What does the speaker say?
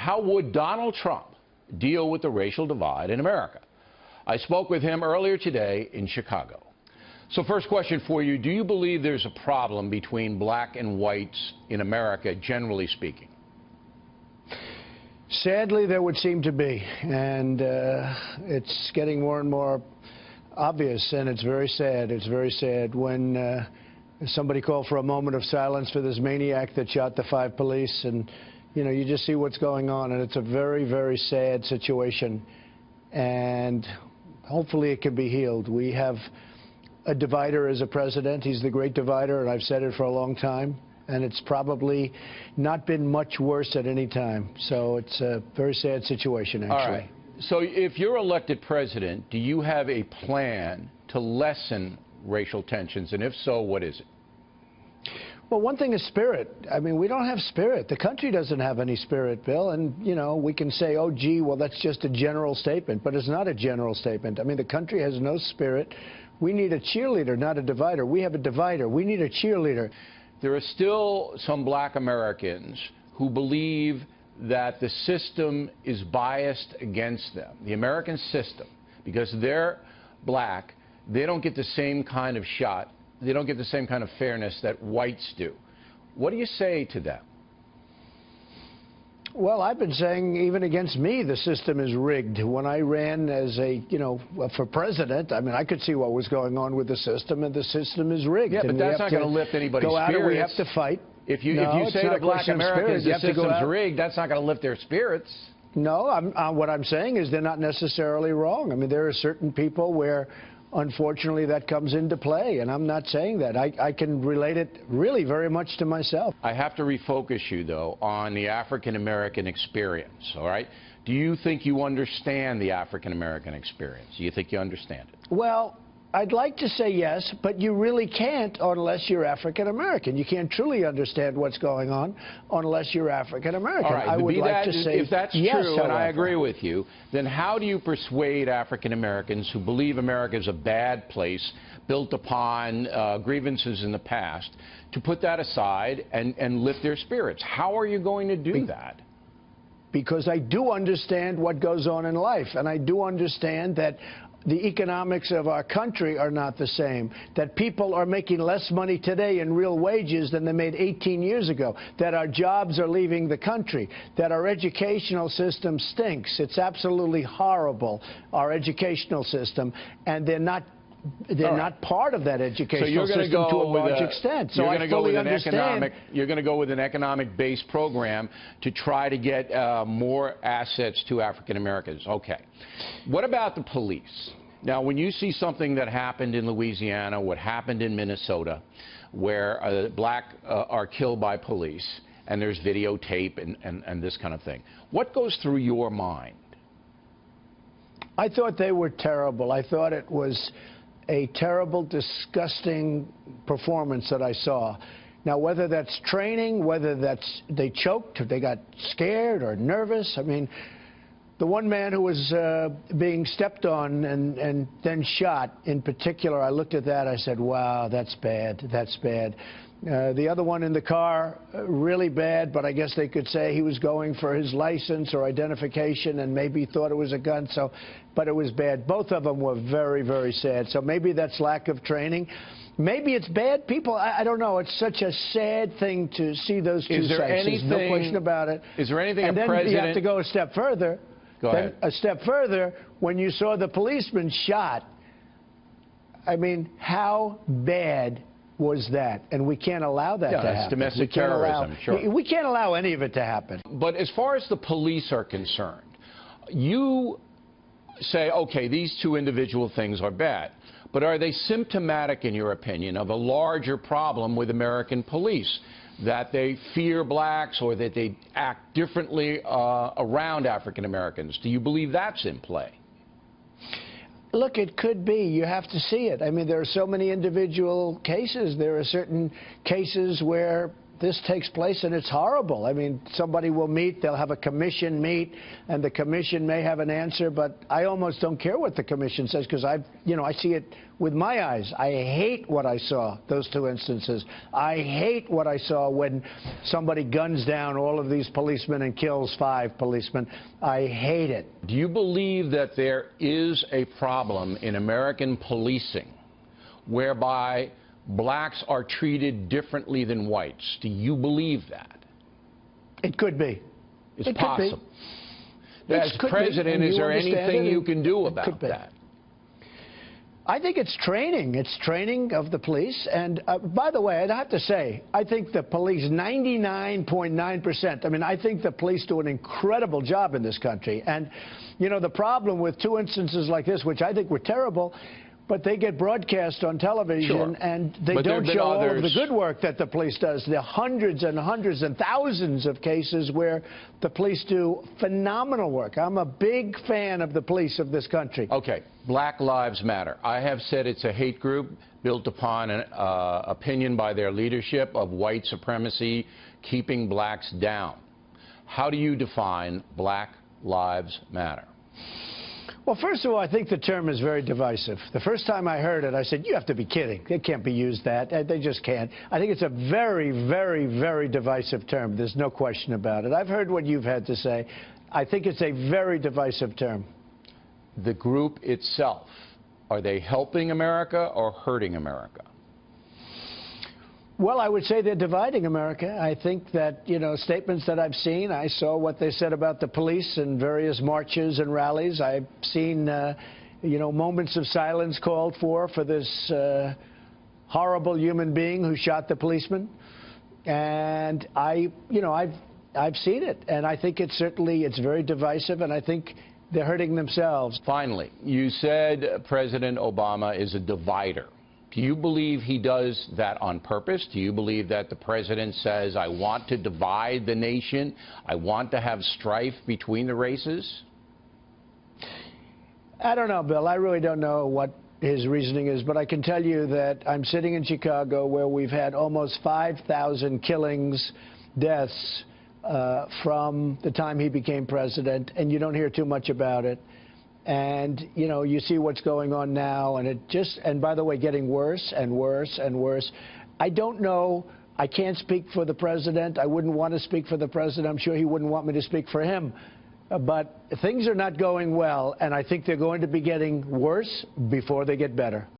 how would Donald Trump deal with the racial divide in America? I spoke with him earlier today in Chicago. So first question for you, do you believe there's a problem between black and whites in America, generally speaking? Sadly, there would seem to be, and it's getting more and more obvious, and it's very sad. It's very sad when somebody called for a moment of silence for this maniac that shot the 5 police, and you just see what's going on, and it's a very, very sad situation, and hopefully it can be healed. We have a divider as a president. He's the great divider, and I've said it for a long time, and it's probably not been much worse at any time. So it's a very sad situation, actually. All right. So if you're elected president, do you have a plan to lessen racial tensions? And if so, what is it? Well, one thing is spirit. I mean, we don't have spirit. The country doesn't have any spirit, Bill. And, we can say, oh, gee, well, that's just a general statement. But it's not a general statement. I mean, the country has no spirit. We need a cheerleader, not a divider. We have a divider. We need a cheerleader. There are still some black Americans who believe that the system is biased against them. The American system, because they're black, they don't get the same kind of shot. They don't get the same kind of fairness that whites do. What do you say to them? Well, I've been saying even against me, the system is rigged. When I ran as for president, I mean, I could see what was going on with the system, and the system is rigged. Yeah, but that's not going to lift anybody's spirits. Go out and we have to fight. If you say to black Americans the system's rigged, that's not going to lift their spirits. No, what I'm saying is they're not necessarily wrong. I mean, there are certain people where, unfortunately, that comes into play, and I'm not saying that. I can relate it really very much to myself. I have to refocus you, though, on the African-American experience, all right? Do you think you understand the African-American experience? Do you think you understand it? Well, I'd like to say yes, but you really can't unless you're African-American. You can't truly understand what's going on unless you're African-American. All right, I would like to say if that's yes, true, and I agree with you, then how do you persuade African-Americans who believe America is a bad place built upon grievances in the past to put that aside and lift their spirits? How are you going to do that? Because I do understand what goes on in life, and I do understand that the economics of our country are not the same, that people are making less money today in real wages than they made 18 years ago, that our jobs are leaving the country, that our educational system stinks. It's absolutely horrible, our educational system, and they're not part of that educational system to a large extent. So I fully understand. You're going to go with an economic-based program to try to get more assets to African Americans. Okay. What about the police? Now, when you see something that happened in Louisiana, what happened in Minnesota, where black are killed by police, and there's videotape and this kind of thing, what goes through your mind? I thought they were terrible. I thought it was a terrible, disgusting performance that I saw. Now, whether that's training, whether that's they choked, or they got scared or nervous, I mean, the one man who was being stepped on and then shot in particular, I looked at that, I said, wow, that's bad, that's bad. The other one in the car, really bad, but I guess they could say he was going for his license or identification and maybe thought it was a gun, but it was bad. Both of them were very, very sad. So maybe that's lack of training. Maybe it's bad people. I don't know. It's such a sad thing to see those two sides. There's no question about it. Is there anything and then you have to go a step further. Go ahead. A step further, when you saw the policeman shot, I mean, how bad was that? And we can't allow that to happen. It's domestic terrorism, sure. We can't allow any of it to happen. But as far as the police are concerned, you say, okay, these two individual things are bad. But are they symptomatic, in your opinion, of a larger problem with American police? That they fear blacks or that they act differently around African Americans? Do you believe that's in play? Look, it could be. You have to see it. I mean, there are so many individual cases. There are certain cases where this takes place, and it's horrible. I mean, somebody will meet, they'll have a commission meet, and the commission may have an answer, but I almost don't care what the commission says because I see it with my eyes. I hate what I saw, those two instances. I hate what I saw when somebody guns down all of these policemen and kills 5 policemen. I hate it. Do you believe that there is a problem in American policing whereby blacks are treated differently than whites? Do you believe that? It could be. It's it possible. Could be. As president, is there anything you can do it about that? I think it's training. It's training of the police. And by the way, I'd have to say, I think the police, 99.9%, I mean, I think the police do an incredible job in this country. And, you know, the problem with 2 instances like this, which I think were terrible, but they get broadcast on television, sure, and they don't show all of the good work that the police does. There are hundreds and hundreds and thousands of cases where the police do phenomenal work. I'm a big fan of the police of this country. Okay, Black Lives Matter. I have said it's a hate group built upon an opinion by their leadership of white supremacy, keeping blacks down. How do you define Black Lives Matter? Well, first of all, I think the term is very divisive. The first time I heard it, I said, you have to be kidding. It can't be used that. They just can't. I think it's a very, very, very divisive term. There's no question about it. I've heard what you've had to say. I think it's a very divisive term. The group itself, are they helping America or hurting America? Well, I would say they're dividing America. I think that, you know, statements that I've seen, I saw what they said about the police in various marches and rallies. I've seen, you know, moments of silence called for this horrible human being who shot the policeman. And I've seen it. And I think it's very divisive, and I think they're hurting themselves. Finally, you said President Obama is a divider. Do you believe he does that on purpose? Do you believe that the president says, I want to divide the nation, I want to have strife between the races? I don't know, Bill. I really don't know what his reasoning is, but I can tell you that I'm sitting in Chicago where we've had almost 5,000 killings, deaths from the time he became president, and you don't hear too much about it. And, you know, you see what's going on now, and and by the way, getting worse and worse and worse. I don't know. I can't speak for the president. I wouldn't want to speak for the president. I'm sure he wouldn't want me to speak for him. But things are not going well, and I think they're going to be getting worse before they get better.